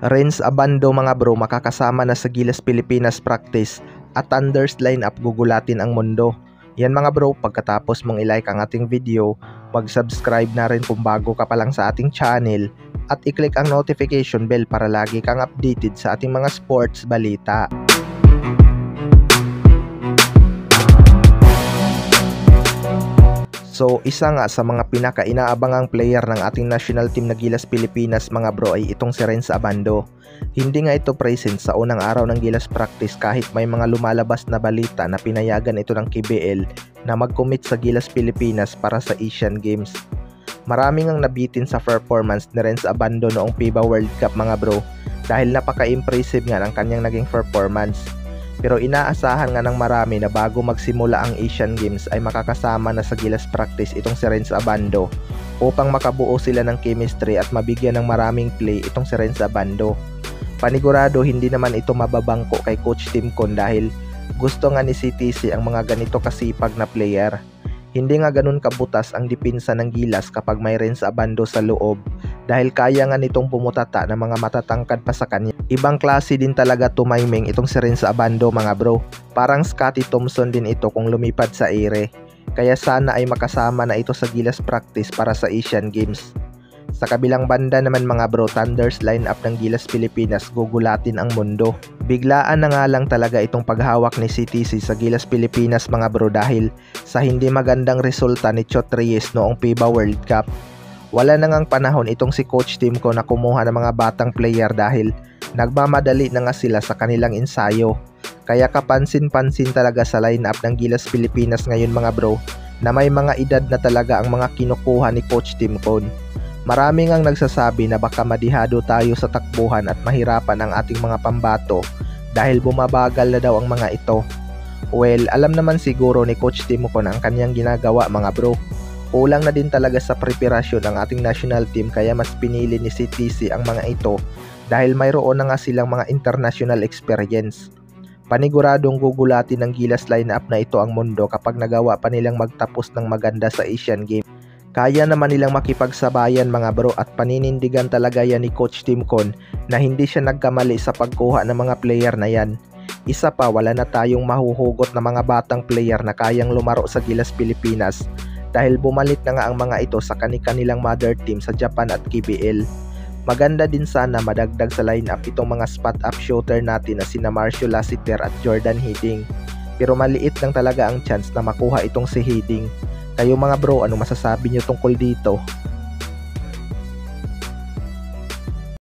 Renz Abando mga bro, makakasama na sa Gilas Pilipinas practice at Thunder's lineup gugulatin ang mundo. Yan mga bro, pagkatapos mong i-like ang ating video, mag-subscribe na rin kung bago ka pa lang sa ating channel at i-click ang notification bell para lagi kang updated sa ating mga sports balita. So isa nga sa mga pinaka-inaabangang player ng ating national team na Gilas Pilipinas mga bro ay itong si Renz Abando. Hindi nga ito present sa unang araw ng Gilas practice kahit may mga lumalabas na balita na pinayagan ito ng KBL na mag-commit sa Gilas Pilipinas para sa Asian Games. Maraming ang nabitin sa performance ni Renz Abando noong FIBA World Cup mga bro dahil napaka-impressive nga ng kanyang naging performance. Pero inaasahan nga ng marami na bago magsimula ang Asian Games ay makakasama na sa Gilas practice itong si Renz Abando upang makabuo sila ng chemistry at mabigyan ng maraming play itong si Renz Abando. Panigurado hindi naman ito mababangko kay Coach Tim Con dahil gusto nga ni CTC ang mga ganito kasipag na player. Hindi nga ganun kabutas ang depensa ng Gilas kapag may Renz Abando sa loob dahil kaya nga nitong pumutata ng mga matatangkad pa sa kanya. Ibang klase din talaga tumayming itong si Renz Abando mga bro. Parang Scottie Thompson din ito kung lumipad sa ere. Kaya sana ay makasama na ito sa Gilas practice para sa Asian Games. Sa kabilang banda naman mga bro, Thunder's lineup ng Gilas Pilipinas gugulatin ang mundo. Biglaan na nga lang talaga itong paghawak ni CTC sa Gilas Pilipinas mga bro dahil sa hindi magandang resulta ni Chot Reyes noong FIBA World Cup. Wala na ngang panahon itong si Coach Tim Con na kumuha ng mga batang player dahil nagmamadali na nga sila sa kanilang ensayo. Kaya kapansin-pansin talaga sa lineup ng Gilas Pilipinas ngayon mga bro na may mga edad na talaga ang mga kinukuha ni Coach Tim Con. Marami ngang nagsasabi na baka madihado tayo sa takbuhan at mahirapan ang ating mga pambato dahil bumabagal na daw ang mga ito. Well, alam naman siguro ni Coach Tim Con ang kanyang ginagawa mga bro. Kulang na din talaga sa preparasyon ng ating national team kaya mas pinili ni CTC ang mga ito dahil mayroon na nga silang mga international experience. Paniguradong gugulatin ng Gilas lineup na ito ang mundo kapag nagawa pa nilang magtapos ng maganda sa Asian Games. Kaya naman nilang makipagsabayan mga bro at paninindigan talaga yan ni Coach Tim Con na hindi siya nagkamali sa pagkuha ng mga player na yan. Isa pa, wala na tayong mahuhugot na mga batang player na kayang lumaro sa Gilas Pilipinas dahil bumalik na nga ang mga ito sa kanilang mother team sa Japan at KBL. Maganda din sana madagdag sa lineup itong mga spot-up shooter natin na sina Marcio Lassiter at Jordan Hiddink. Pero maliit lang talaga ang chance na makuha itong si Hiddink. Kayo mga bro, ano masasabi nyo tungkol dito?